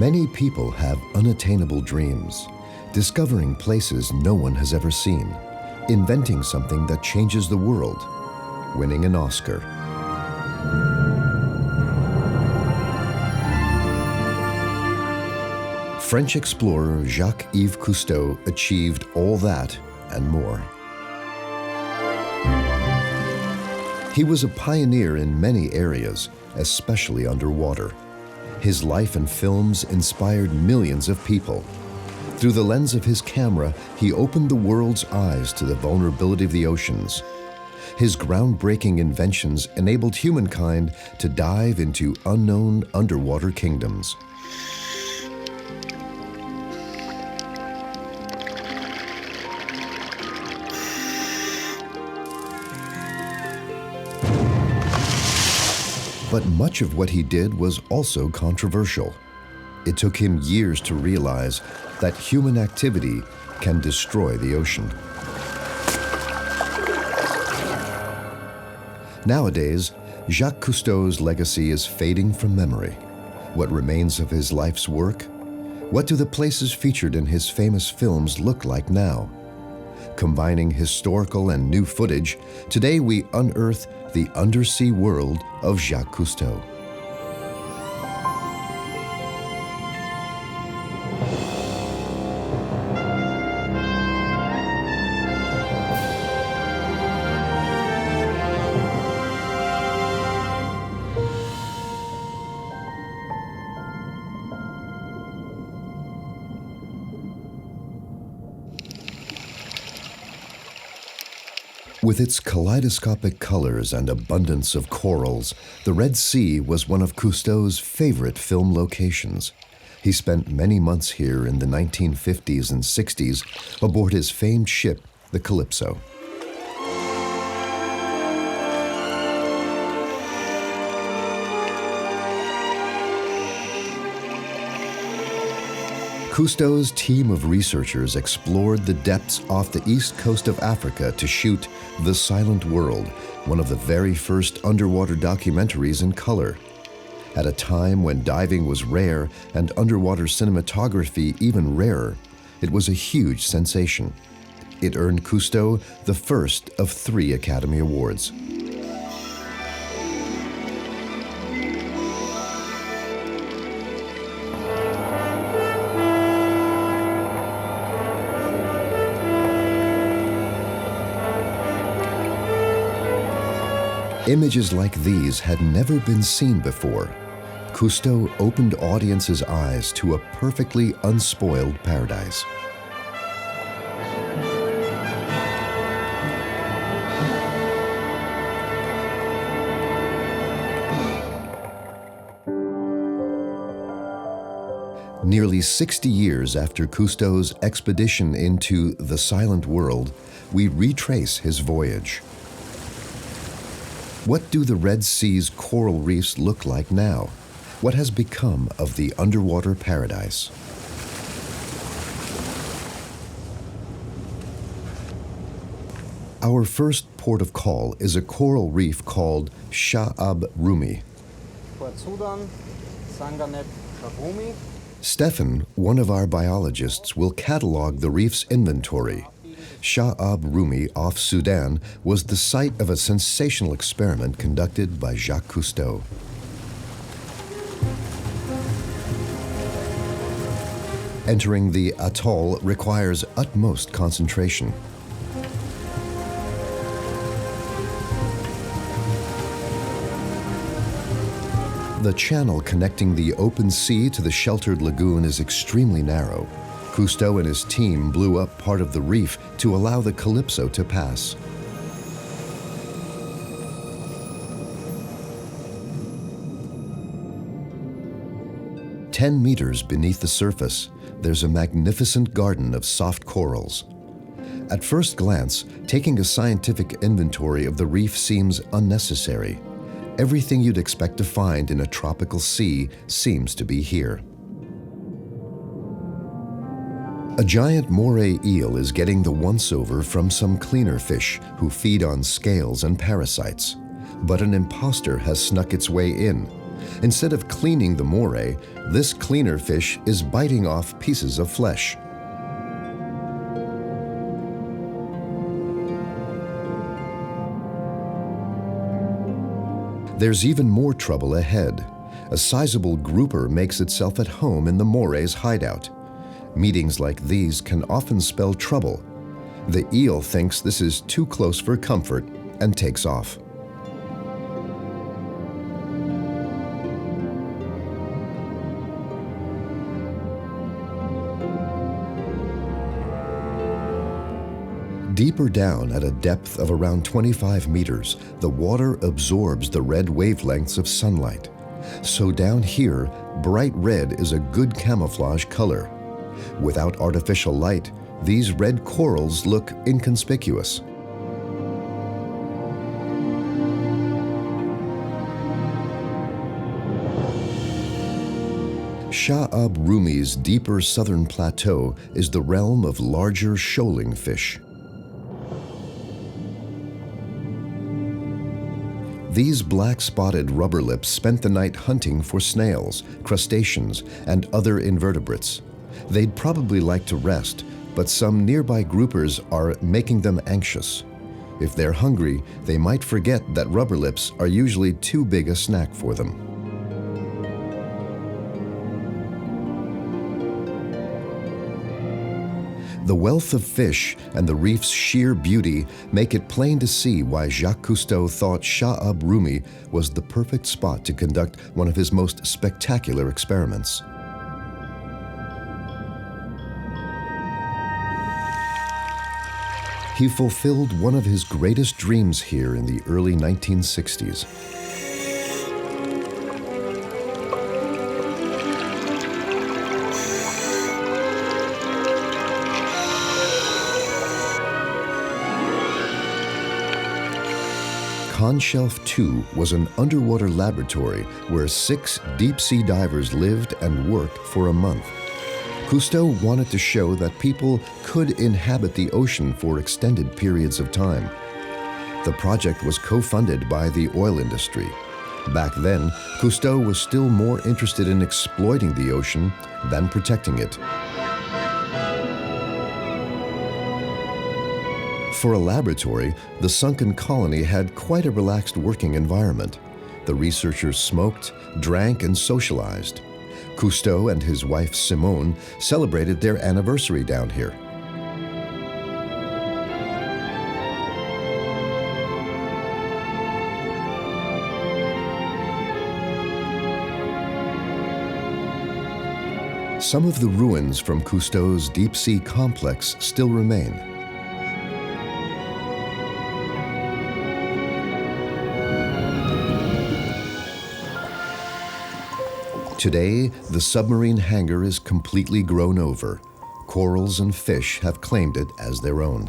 Many people have unattainable dreams, discovering places no one has ever seen, inventing something that changes the world, winning an Oscar. French explorer Jacques Cousteau achieved all that and more. He was a pioneer in many areas, especially underwater. His life and films inspired millions of people. Through the lens of his camera, he opened the world's eyes to the vulnerability of the oceans. His groundbreaking inventions enabled humankind to dive into unknown underwater kingdoms. But much of what he did was also controversial. It took him years to realize that human activity can destroy the ocean. Nowadays, Jacques Cousteau's legacy is fading from memory. What remains of his life's work? What do the places featured in his famous films look like now? Combining historical and new footage, today we unearth the undersea world of Jacques Cousteau. With its kaleidoscopic colors and abundance of corals, the Red Sea was one of Cousteau's favorite film locations. He spent many months here in the 1950s and 60s aboard his famed ship, the Calypso. Cousteau's team of researchers explored the depths off the east coast of Africa to shoot The Silent World, one of the very first underwater documentaries in color. At a time when diving was rare and underwater cinematography even rarer, it was a huge sensation. It earned Cousteau the first of 3 Academy Awards. Images like these had never been seen before. Cousteau opened audiences' eyes to a perfectly unspoiled paradise. Nearly 60 years after Cousteau's expedition into the Silent World, we retrace his voyage. What do the Red Sea's coral reefs look like now? What has become of the underwater paradise? Our first port of call is a coral reef called Sha'ab Rumi. Stefan, one of our biologists, will catalog the reef's inventory. Sha'ab Rumi off Sudan was the site of a sensational experiment conducted by Jacques Cousteau. Entering the atoll requires utmost concentration. The channel connecting the open sea to the sheltered lagoon is extremely narrow. Cousteau and his team blew up part of the reef to allow the Calypso to pass. "10 meters beneath the surface, there's a magnificent garden of soft corals. At first glance, taking a scientific inventory of the reef seems unnecessary. Everything you'd expect to find in a tropical sea seems to be here." A giant moray eel is getting the once-over from some cleaner fish who feed on scales and parasites. But an imposter has snuck its way in. Instead of cleaning the moray, this cleaner fish is biting off pieces of flesh. There's even more trouble ahead. A sizable grouper makes itself at home in the moray's hideout. Meetings like these can often spell trouble. The eel thinks this is too close for comfort and takes off. Deeper down at a depth of around 25 meters, the water absorbs the red wavelengths of sunlight. So down here, bright red is a good camouflage color. Without artificial light, these red corals look inconspicuous. Shah Ab Rumi's deeper southern plateau is the realm of larger shoaling fish. These black-spotted rubberlips spent the night hunting for snails, crustaceans, and other invertebrates. They'd probably like to rest, but some nearby groupers are making them anxious. If they're hungry, they might forget that rubberlips are usually too big a snack for them. The wealth of fish and the reef's sheer beauty make it plain to see why Jacques Cousteau thought Shah Ab Rumi was the perfect spot to conduct one of his most spectacular experiments. He fulfilled one of his greatest dreams here in the early 1960s. Conshelf II was an underwater laboratory where 6 deep-sea divers lived and worked for a month. Cousteau wanted to show that people could inhabit the ocean for extended periods of time. The project was co-funded by the oil industry. Back then, Cousteau was still more interested in exploiting the ocean than protecting it. For a laboratory, the sunken colony had quite a relaxed working environment. The researchers smoked, drank, and socialized. Cousteau and his wife Simone celebrated their anniversary down here. Some of the ruins from Cousteau's deep-sea complex still remain. Today, the submarine hangar is completely grown over. Corals and fish have claimed it as their own.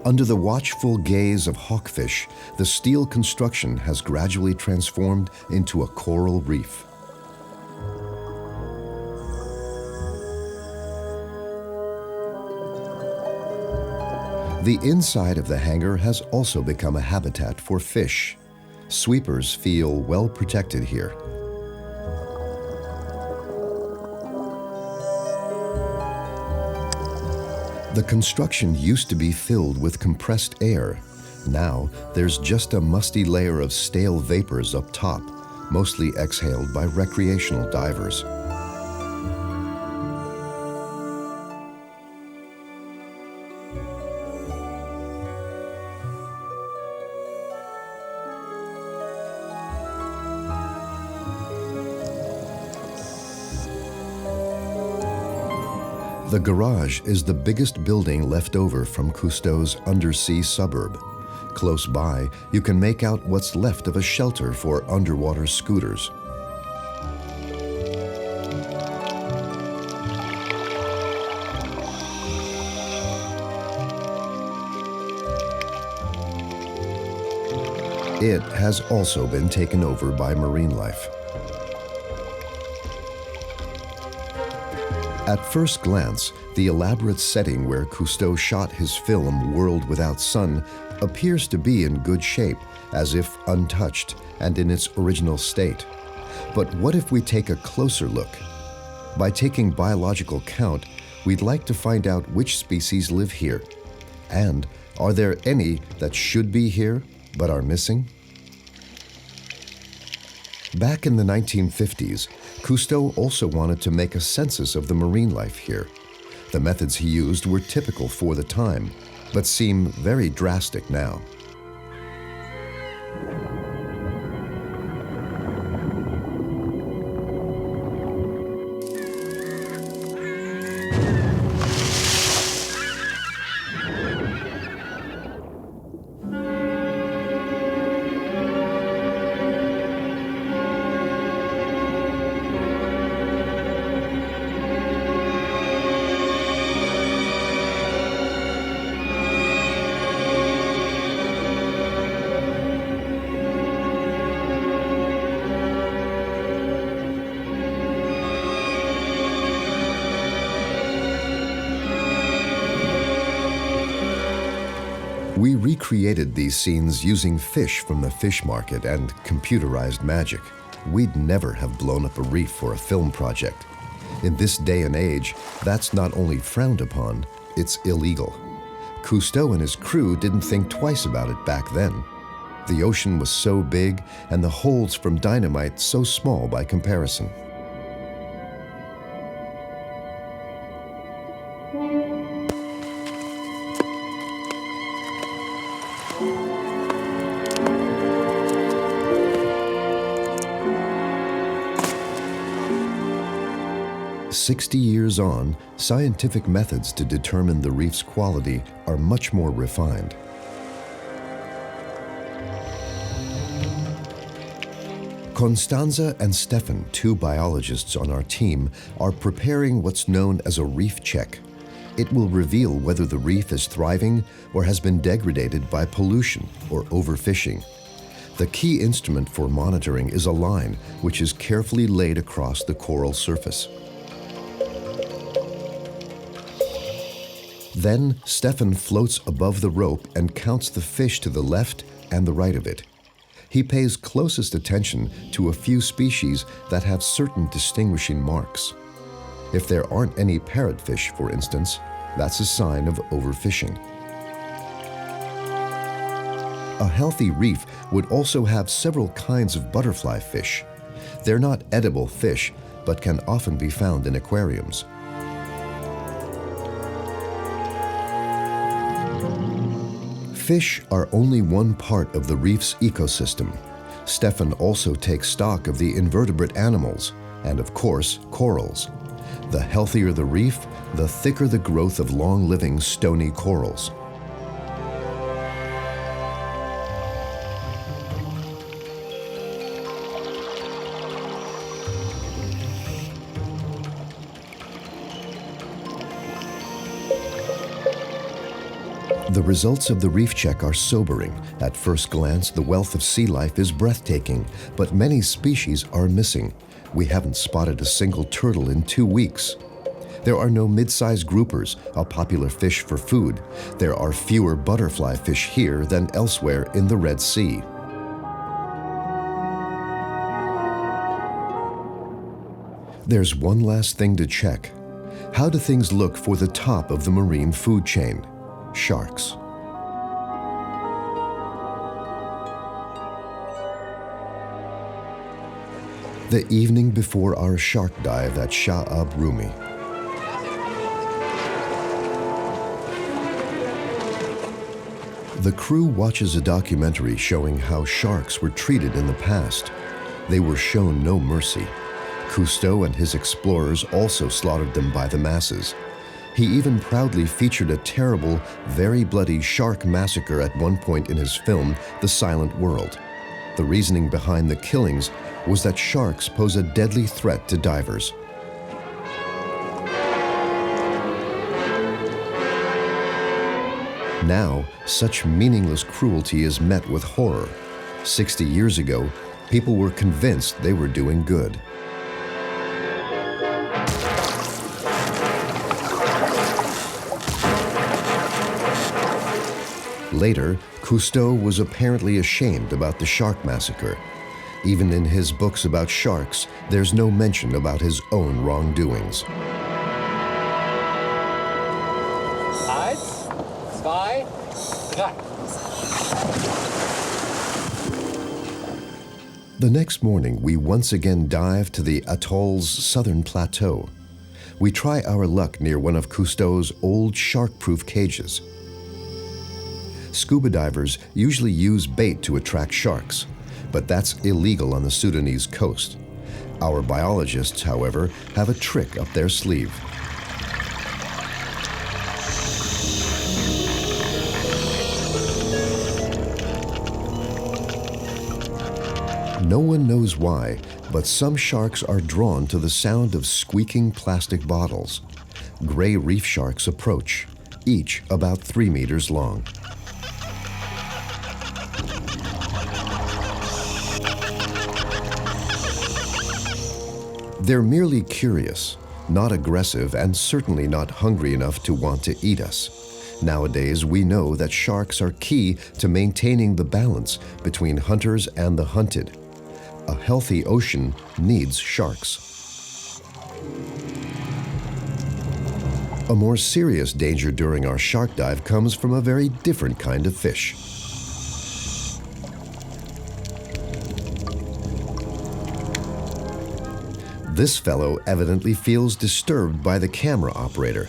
Under the watchful gaze of hawkfish, the steel construction has gradually transformed into a coral reef. The inside of the hangar has also become a habitat for fish. Sweepers feel well protected here. The construction used to be filled with compressed air. Now, there's just a musty layer of stale vapors up top, mostly exhaled by recreational divers. The garage is the biggest building left over from Cousteau's undersea suburb. Close by, you can make out what's left of a shelter for underwater scooters. It has also been taken over by marine life. At first glance, the elaborate setting where Cousteau shot his film World Without Sun appears to be in good shape, as if untouched and in its original state. But what if we take a closer look? By taking biological count, we'd like to find out which species live here. And are there any that should be here but are missing? Back in the 1950s, Cousteau also wanted to make a census of the marine life here. The methods he used were typical for the time, but seem very drastic now. We recreated these scenes using fish from the fish market and computerized magic. We'd never have blown up a reef for a film project. In this day and age, that's not only frowned upon, it's illegal. Cousteau and his crew didn't think twice about it back then. The ocean was so big and the holes from dynamite so small by comparison. "60 years on, scientific methods to determine the reef's quality are much more refined. Constanza and Stefan, two biologists on our team, are preparing what's known as a reef check. It will reveal whether the reef is thriving or has been degraded by pollution or overfishing. The key instrument for monitoring is a line which is carefully laid across the coral surface. Then, Stefan floats above the rope and counts the fish to the left and the right of it. He pays closest attention to a few species that have certain distinguishing marks. If there aren't any parrotfish, for instance, that's a sign of overfishing. A healthy reef would also have several kinds of butterfly fish. They're not edible fish, but can often be found in aquariums. Fish are only one part of the reef's ecosystem. Stefan also takes stock of the invertebrate animals and, of course, corals. The healthier the reef, the thicker the growth of long-living stony corals. The results of the reef check are sobering. At first glance, the wealth of sea life is breathtaking, but many species are missing. We haven't spotted a single turtle in 2 weeks. There are no mid-sized groupers, a popular fish for food. There are fewer butterfly fish here than elsewhere in the Red Sea. There's one last thing to check. How do things look for the top of the marine food chain? Sharks. The evening before our shark dive at Shah Ab Rumi. The crew watches a documentary showing how sharks were treated in the past. They were shown no mercy. Cousteau and his explorers also slaughtered them by the masses. He even proudly featured a terrible, very bloody shark massacre at one point in his film, The Silent World. The reasoning behind the killings was that sharks pose a deadly threat to divers. Now, such meaningless cruelty is met with horror. 60 years ago, people were convinced they were doing good. Later, Cousteau was apparently ashamed about the shark massacre. Even in his books about sharks, there's no mention about his own wrongdoings. 1, 2, 3. The next morning, we once again dive to the atoll's southern plateau. We try our luck near one of Cousteau's old shark-proof cages. Scuba divers usually use bait to attract sharks, but that's illegal on the Sudanese coast. Our biologists, however, have a trick up their sleeve. No one knows why, but some sharks are drawn to the sound of squeaking plastic bottles. Gray reef sharks approach, each about 3 meters long. They're merely curious, not aggressive, and certainly not hungry enough to want to eat us. Nowadays, we know that sharks are key to maintaining the balance between hunters and the hunted. A healthy ocean needs sharks. A more serious danger during our shark dive comes from a very different kind of fish. This fellow evidently feels disturbed by the camera operator.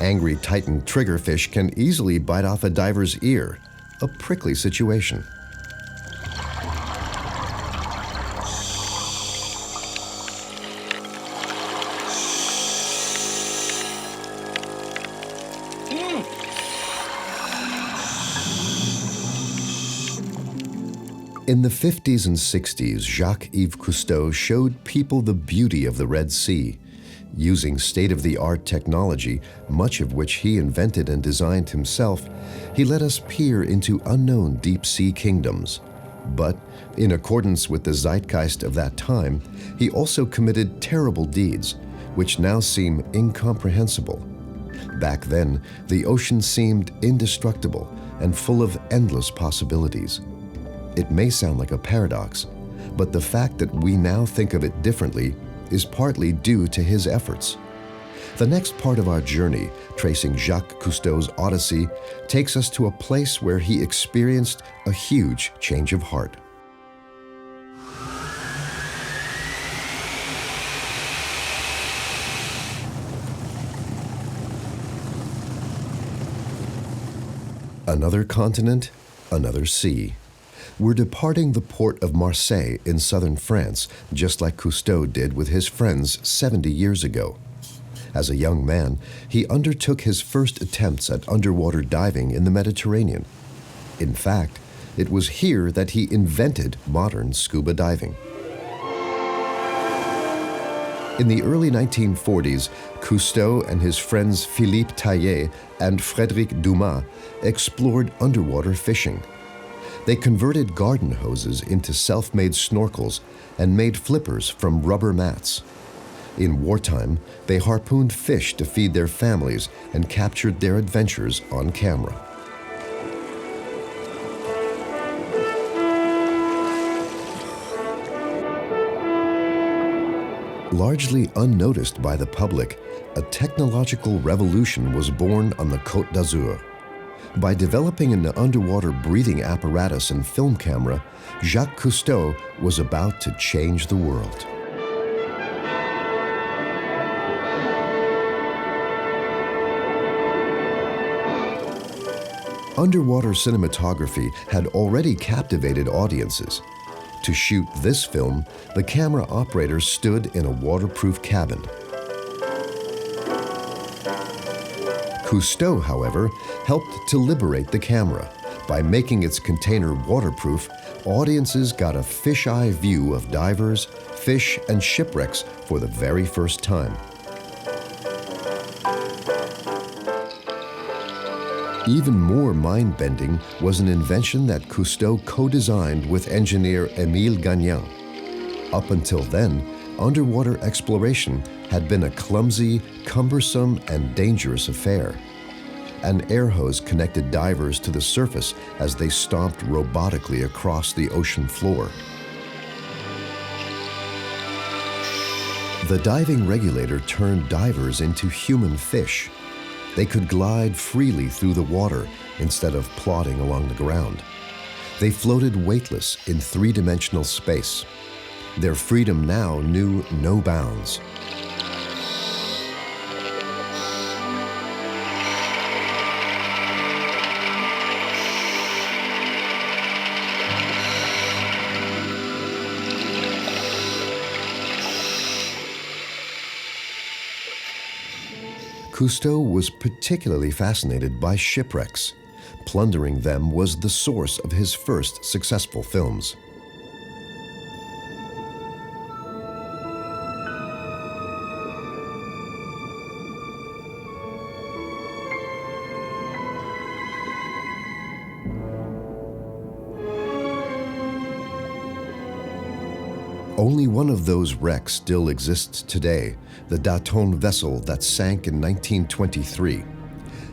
Angry Titan triggerfish can easily bite off a diver's ear, a prickly situation. In the 50s and 60s, Jacques-Yves Cousteau showed people the beauty of the Red Sea. Using state-of-the-art technology, much of which he invented and designed himself, he let us peer into unknown deep-sea kingdoms. But, in accordance with the zeitgeist of that time, he also committed terrible deeds, which now seem incomprehensible. Back then, the ocean seemed indestructible and full of endless possibilities. It may sound like a paradox, but the fact that we now think of it differently is partly due to his efforts. The next part of our journey, tracing Jacques Cousteau's Odyssey, takes us to a place where he experienced a huge change of heart. Another continent, another sea. We're departing the port of Marseille in southern France, just like Cousteau did with his friends 70 years ago. As a young man, he undertook his first attempts at underwater diving in the Mediterranean. In fact, it was here that he invented modern scuba diving. In the early 1940s, Cousteau and his friends Philippe Taillet and Frédéric Dumas explored underwater fishing. They converted garden hoses into self-made snorkels and made flippers from rubber mats. In wartime, they harpooned fish to feed their families and captured their adventures on camera. Largely unnoticed by the public, a technological revolution was born on the Côte d'Azur. By developing an underwater breathing apparatus and film camera, Jacques Cousteau was about to change the world. Underwater cinematography had already captivated audiences. To shoot this film, the camera operator stood in a waterproof cabin. Cousteau, however, helped to liberate the camera. By making its container waterproof, audiences got a fisheye view of divers, fish, and shipwrecks for the very first time. Even more mind-bending was an invention that Cousteau co-designed with engineer Émile Gagnan. Up until then, underwater exploration had been a clumsy, cumbersome, and dangerous affair. An air hose connected divers to the surface as they stomped robotically across the ocean floor. The diving regulator turned divers into human fish. They could glide freely through the water instead of plodding along the ground. They floated weightless in three-dimensional space. Their freedom now knew no bounds. Cousteau was particularly fascinated by shipwrecks. Plundering them was the source of his first successful films. Only one of those wrecks still exists today, the Daton vessel that sank in 1923.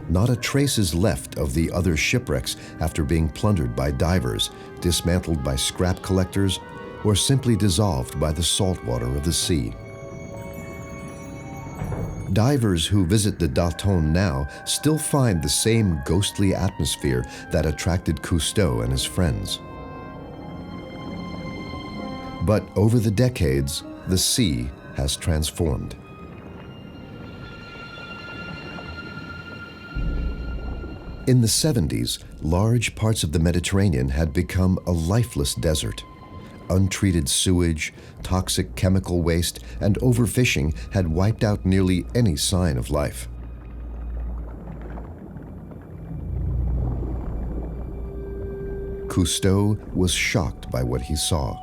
Not a trace is left of the other shipwrecks after being plundered by divers, dismantled by scrap collectors, or simply dissolved by the salt water of the sea. Divers who visit the Daton now still find the same ghostly atmosphere that attracted Cousteau and his friends. But over the decades, the sea has transformed. In the 70s, large parts of the Mediterranean had become a lifeless desert. Untreated sewage, toxic chemical waste, and overfishing had wiped out nearly any sign of life. Cousteau was shocked by what he saw.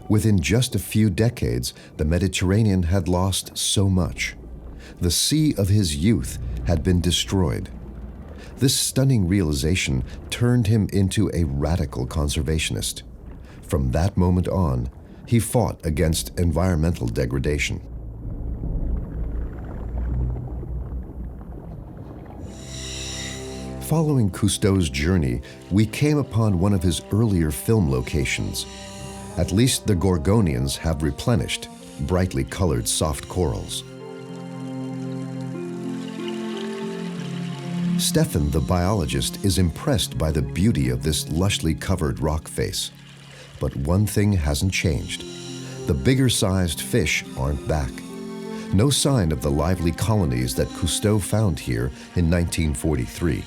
Within just a few decades, the Mediterranean had lost so much. The sea of his youth had been destroyed. This stunning realization turned him into a radical conservationist. From that moment on, he fought against environmental degradation. Following Cousteau's journey, we came upon one of his earlier film locations. At least the Gorgonians have replenished brightly colored soft corals. Stefan, the biologist, is impressed by the beauty of this lushly covered rock face. But one thing hasn't changed. The bigger-sized fish aren't back. No sign of the lively colonies that Cousteau found here in 1943.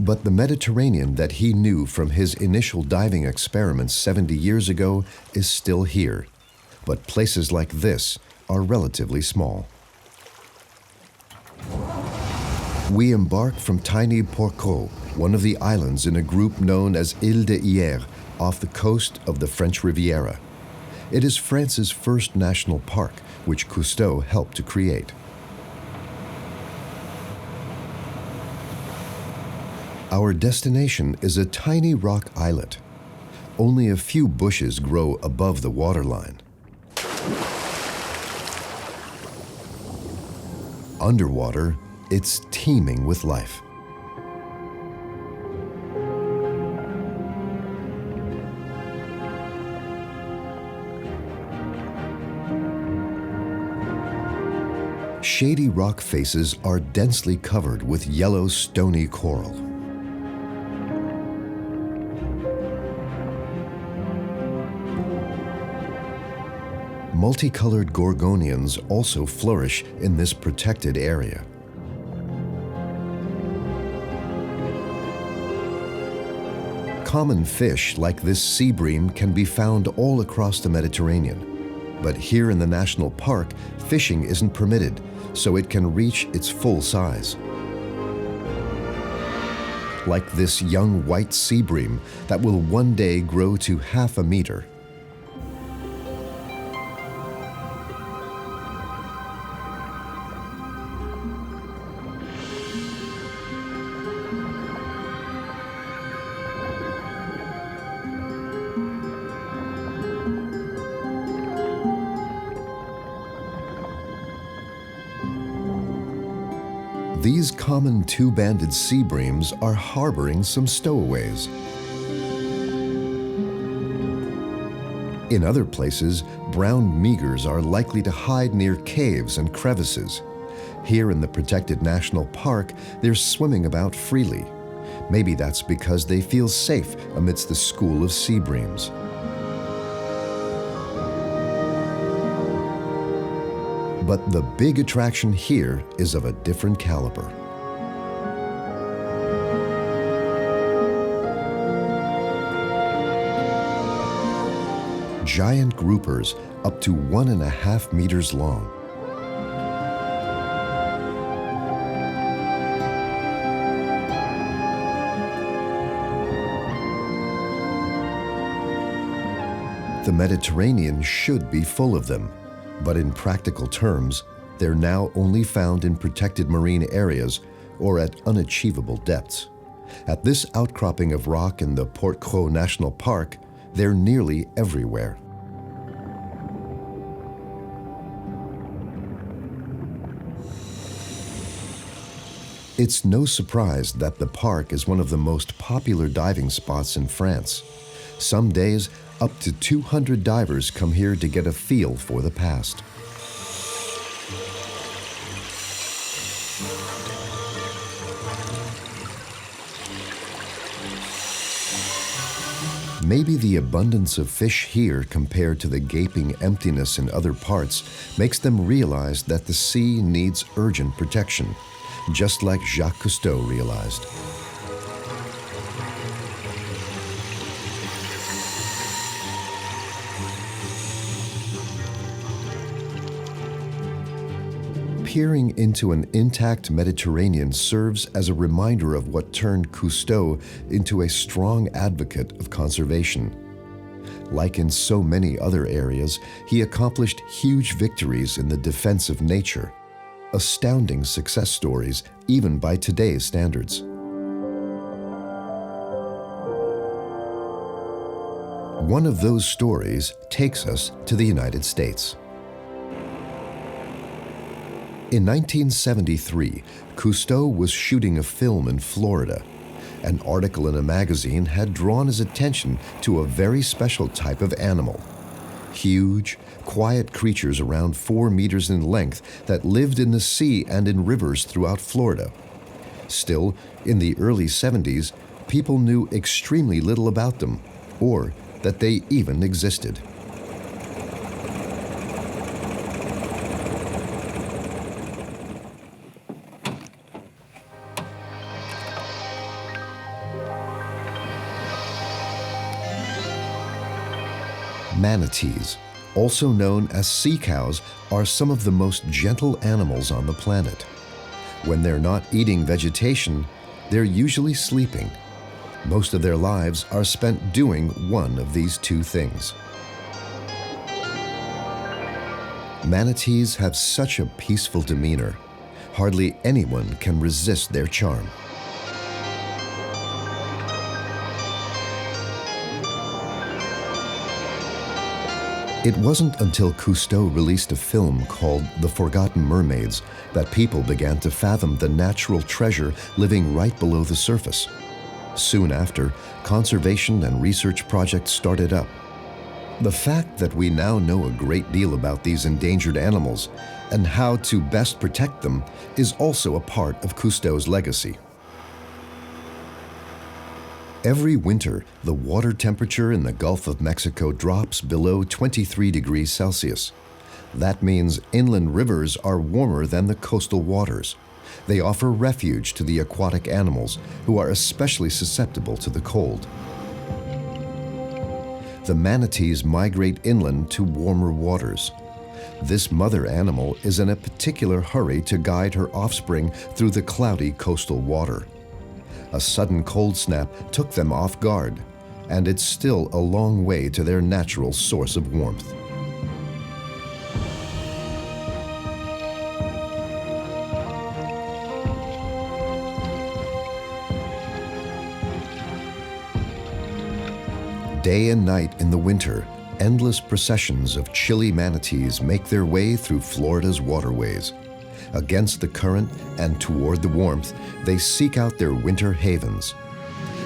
But the Mediterranean that he knew from his initial diving experiments 70 years ago is still here. But places like this are relatively small. We embark from tiny Porquerolles, one of the islands in a group known as Illeier, off the coast of the French Riviera. It is France's first national park, which Cousteau helped to create. Our destination is a tiny rock islet. Only a few bushes grow above the waterline. Underwater, it's teeming with life. Shady rock faces are densely covered with yellow stony coral. Multicolored gorgonians also flourish in this protected area. Common fish like this sea bream can be found all across the Mediterranean. But here in the national park, fishing isn't permitted, so it can reach its full size. Like this young white sea bream that will one day grow to half a meter. these common two-banded sea breams are harboring some stowaways. In other places, brown meagres are likely to hide near caves and crevices. Here in the protected national park, they're swimming about freely. Maybe that's because they feel safe amidst the school of sea breams. But the big attraction here is of a different caliber. Giant groupers up to 1.5 meters long. The Mediterranean should be full of them, but in practical terms, they're now only found in protected marine areas or at unachievable depths. At this outcropping of rock in the Port-Cros National Park, they're nearly everywhere. It's no surprise that the park is one of the most popular diving spots in France. Some days, up to 200 divers come here to get a feel for the past. Maybe the abundance of fish here compared to the gaping emptiness in other parts makes them realize that the sea needs urgent protection, just like Jacques Cousteau realized. Peering into an intact Mediterranean serves as a reminder of what turned Cousteau into a strong advocate of conservation. Like in so many other areas, he accomplished huge victories in the defense of nature. Astounding success stories, even by today's standards. One of those stories takes us to the United States. In 1973, Cousteau was shooting a film in Florida. An article in a magazine had drawn his attention to a very special type of animal. Huge, quiet creatures around 4 meters in length that lived in the sea and in rivers throughout Florida. Still, in the early 70s, people knew extremely little about them, or that they even existed. Manatees, also known as sea cows, are some of the most gentle animals on the planet. When they're not eating vegetation, they're usually sleeping. Most of their lives are spent doing one of these two things. Manatees have such a peaceful demeanor. Hardly anyone can resist their charm. It wasn't until Cousteau released a film called The Forgotten Mermaids that people began to fathom the natural treasure living right below the surface. Soon after, conservation and research projects started up. The fact that we now know a great deal about these endangered animals and how to best protect them is also a part of Cousteau's legacy. Every winter, the water temperature in the Gulf of Mexico drops below 23 degrees Celsius. That means inland rivers are warmer than the coastal waters. They offer refuge to the aquatic animals, who are especially susceptible to the cold. The manatees migrate inland to warmer waters. This mother animal is in a particular hurry to guide her offspring through the cloudy coastal water. A sudden cold snap took them off guard, and it's still a long way to their natural source of warmth. Day and night in the winter, endless processions of chilly manatees make their way through Florida's waterways. Against the current and toward the warmth, they seek out their winter havens.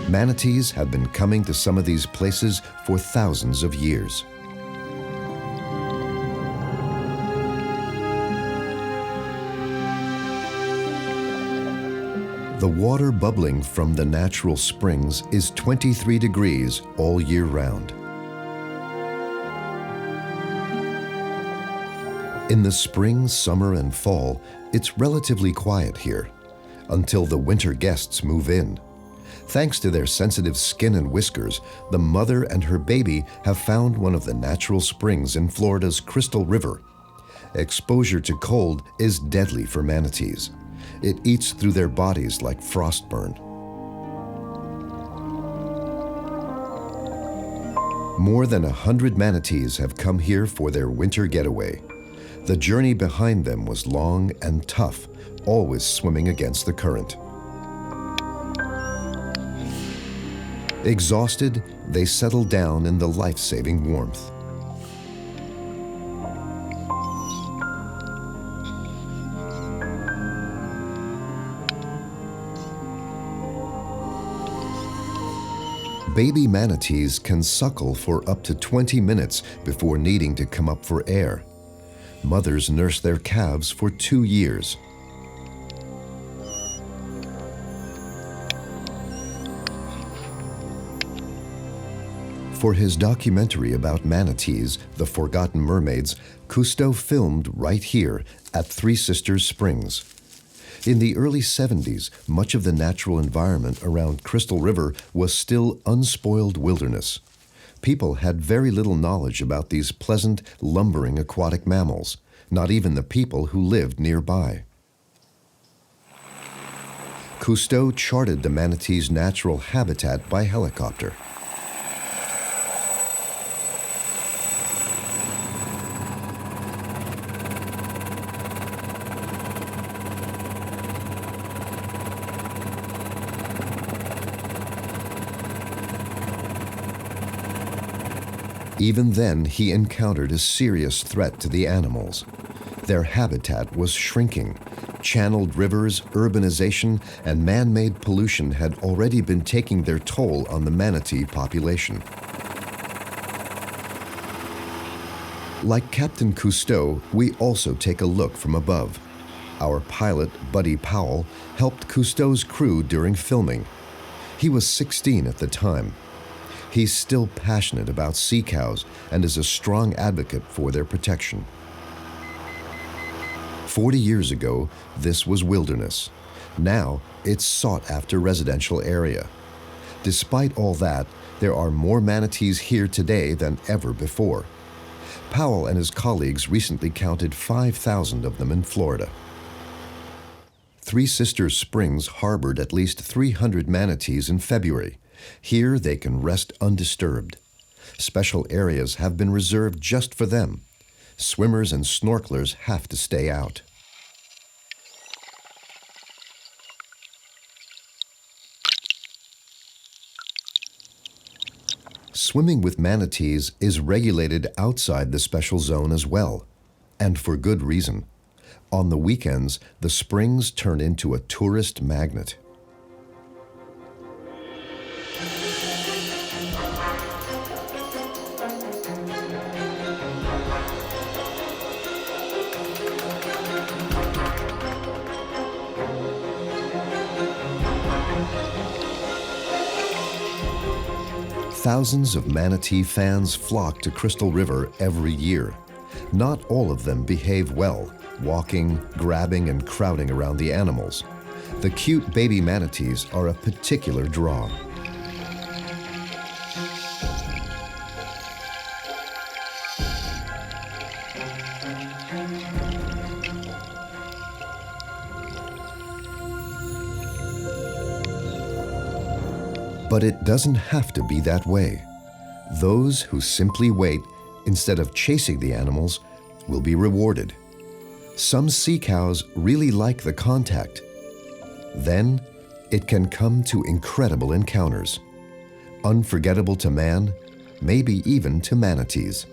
Manatees have been coming to some of these places for thousands of years. The water bubbling from the natural springs is 23 degrees all year round. In the spring, summer, and fall, it's relatively quiet here, until the winter guests move in. Thanks to their sensitive skin and whiskers, the mother and her baby have found one of the natural springs in Florida's Crystal River. Exposure to cold is deadly for manatees. It eats through their bodies like frostburn. More than 100 manatees have come here for their winter getaway. The journey behind them was long and tough, always swimming against the current. Exhausted, they settle down in the life-saving warmth. Baby manatees can suckle for up to 20 minutes before needing to come up for air. Mothers nurse their calves for 2 years. For his documentary about manatees, The Forgotten Mermaids, Cousteau filmed right here at Three Sisters Springs. In the early 70s, much of the natural environment around Crystal River was still unspoiled wilderness. People had very little knowledge about these pleasant, lumbering aquatic mammals, not even the people who lived nearby. Cousteau charted the manatee's natural habitat by helicopter. Even then, he encountered a serious threat to the animals. Their habitat was shrinking. Channeled rivers, urbanization, and man-made pollution had already been taking their toll on the manatee population. Like Captain Cousteau, we also take a look from above. Our pilot, Buddy Powell, helped Cousteau's crew during filming. He was 16 at the time. He's still passionate about sea cows and is a strong advocate for their protection. 40 years ago, this was wilderness. Now, it's sought-after residential area. Despite all that, there are more manatees here today than ever before. Powell and his colleagues recently counted 5,000 of them in Florida. Three Sisters Springs harbored at least 300 manatees in February. Here they can rest undisturbed. Special areas have been reserved just for them. Swimmers and snorkelers have to stay out. Swimming with manatees is regulated outside the special zone as well, and for good reason. On the weekends, the springs turn into a tourist magnet. Thousands of manatee fans flock to Crystal River every year. Not all of them behave well, walking, grabbing, and crowding around the animals. The cute baby manatees are a particular draw. But it doesn't have to be that way. Those who simply wait instead of chasing the animals will be rewarded. Some sea cows really like the contact. Then it can come to incredible encounters, unforgettable to man, maybe even to manatees.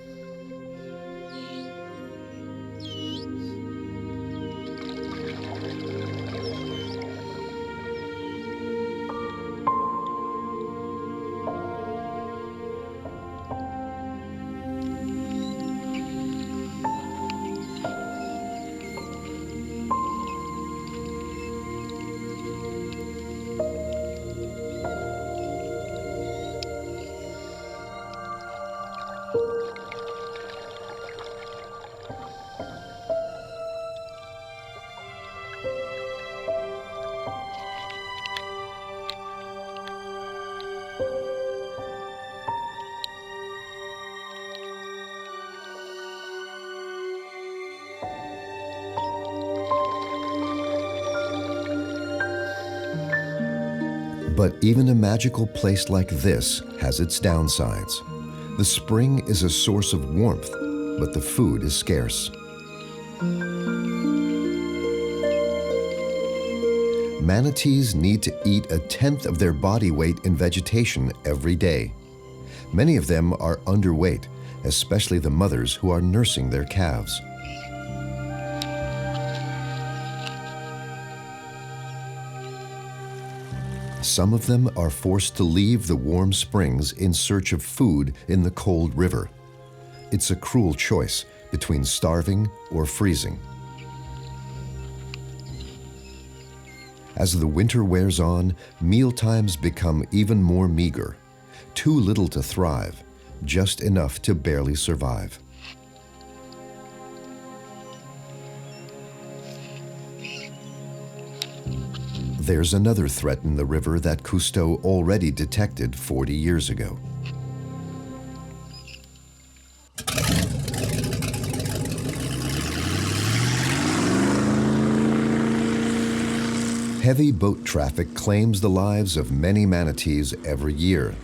But even a magical place like this has its downsides. The spring is a source of warmth, but the food is scarce. Manatees need to eat 1/10 of their body weight in vegetation every day. Many of them are underweight, especially the mothers who are nursing their calves. Some of them are forced to leave the warm springs in search of food in the cold river. It's a cruel choice between starving or freezing. As the winter wears on, mealtimes become even more meager. Too little to thrive, just enough to barely survive. There's another threat in the river that Cousteau already detected 40 years ago. Heavy boat traffic claims the lives of many manatees every year.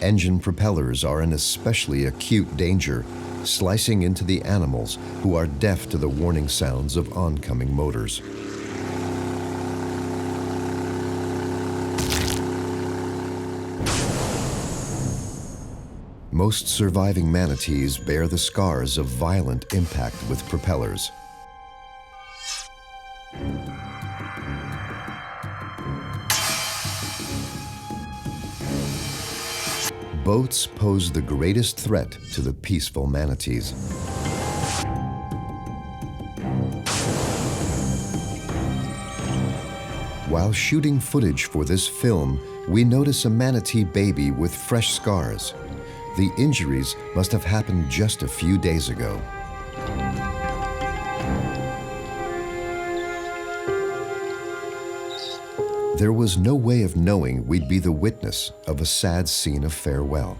Engine propellers are an especially acute danger, slicing into the animals who are deaf to the warning sounds of oncoming motors. Most surviving manatees bear the scars of violent impact with propellers. Boats pose the greatest threat to the peaceful manatees. While shooting footage for this film, we notice a manatee baby with fresh scars. The injuries must have happened just a few days ago. There was no way of knowing we'd be the witness of a sad scene of farewell.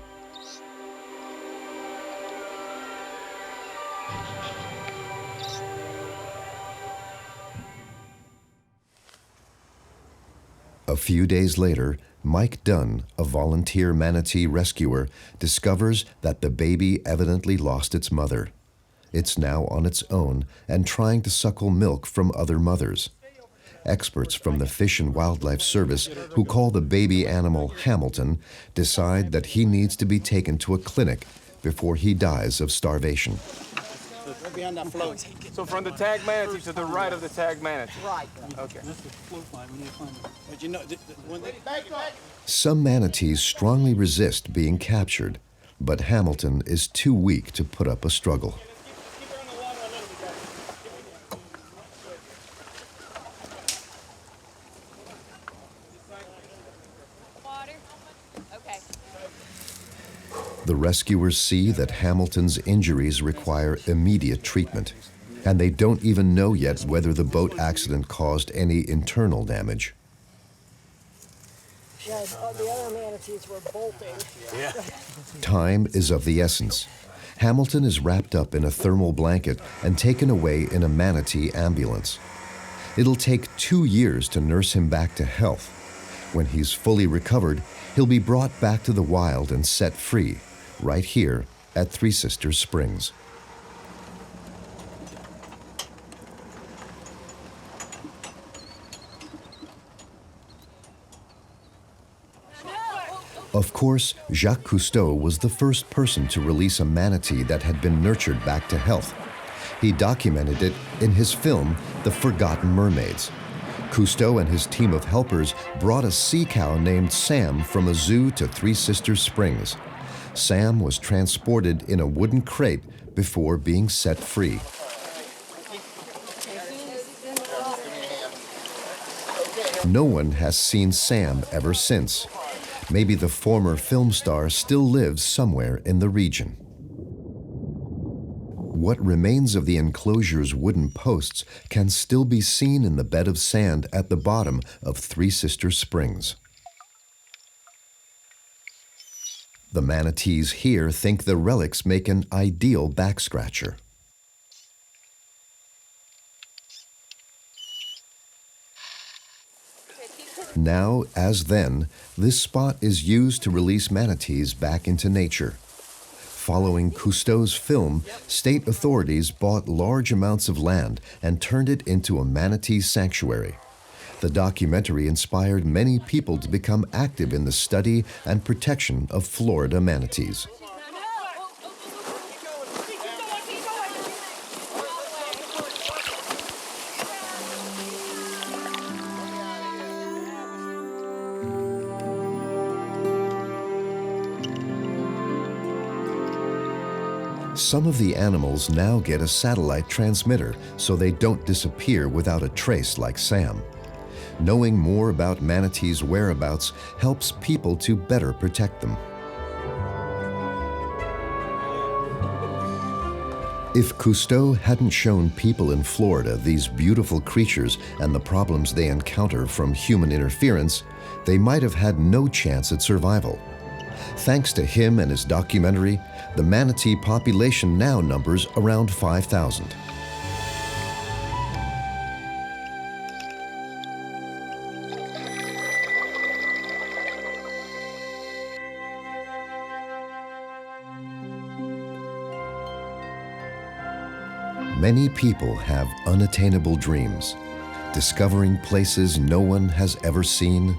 A few days later, Mike Dunn, a volunteer manatee rescuer, discovers that the baby evidently lost its mother. It's now on its own and trying to suckle milk from other mothers. Experts from the Fish and Wildlife Service, who call the baby animal Hamilton, decide that he needs to be taken to a clinic before he dies of starvation. Behind that float. So from the tag manatee to the right of the tag manatee? Right. Okay. But you know, when they... Some manatees strongly resist being captured, but Hamilton is too weak to put up a struggle. The rescuers see that Hamilton's injuries require immediate treatment, and they don't even know yet whether the boat accident caused any internal damage. Yeah, the other manatees were bolting. Yeah. Time is of the essence. Hamilton is wrapped up in a thermal blanket and taken away in a manatee ambulance. It'll take 2 years to nurse him back to health. When he's fully recovered, he'll be brought back to the wild and set free, right here at Three Sisters Springs. Of course, Jacques Cousteau was the first person to release a manatee that had been nurtured back to health. He documented it in his film, The Forgotten Mermaids. Cousteau and his team of helpers brought a sea cow named Sam from a zoo to Three Sisters Springs. Sam was transported in a wooden crate before being set free. No one has seen Sam ever since. Maybe the former film star still lives somewhere in the region. What remains of the enclosure's wooden posts can still be seen in the bed of sand at the bottom of Three Sisters Springs. The manatees here think the relics make an ideal backscratcher. now, as then, this spot is used to release manatees back into nature. Following Cousteau's film, state authorities bought large amounts of land and turned it into a manatee sanctuary. The documentary inspired many people to become active in the study and protection of Florida manatees. Some of the animals now get a satellite transmitter so they don't disappear without a trace like Sam. Knowing more about manatees' whereabouts helps people to better protect them. If Cousteau hadn't shown people in Florida these beautiful creatures and the problems they encounter from human interference, they might have had no chance at survival. Thanks to him and his documentary, the manatee population now numbers around 5,000. Many people have unattainable dreams, discovering places no one has ever seen,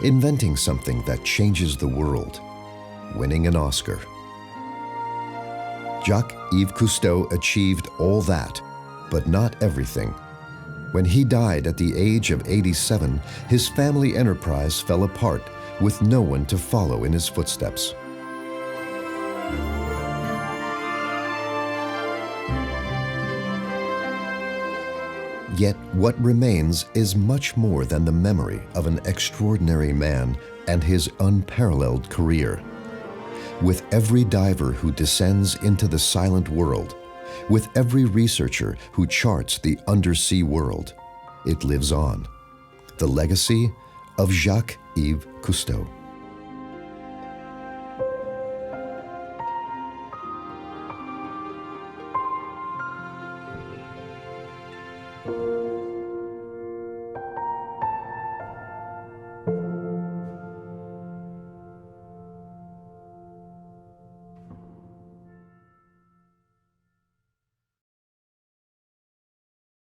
inventing something that changes the world, winning an Oscar. Jacques-Yves Cousteau achieved all that, but not everything. When he died at the age of 87, his family enterprise fell apart with no one to follow in his footsteps. Yet what remains is much more than the memory of an extraordinary man and his unparalleled career. With every diver who descends into the silent world, with every researcher who charts the undersea world, it lives on. The legacy of Jacques-Yves Cousteau.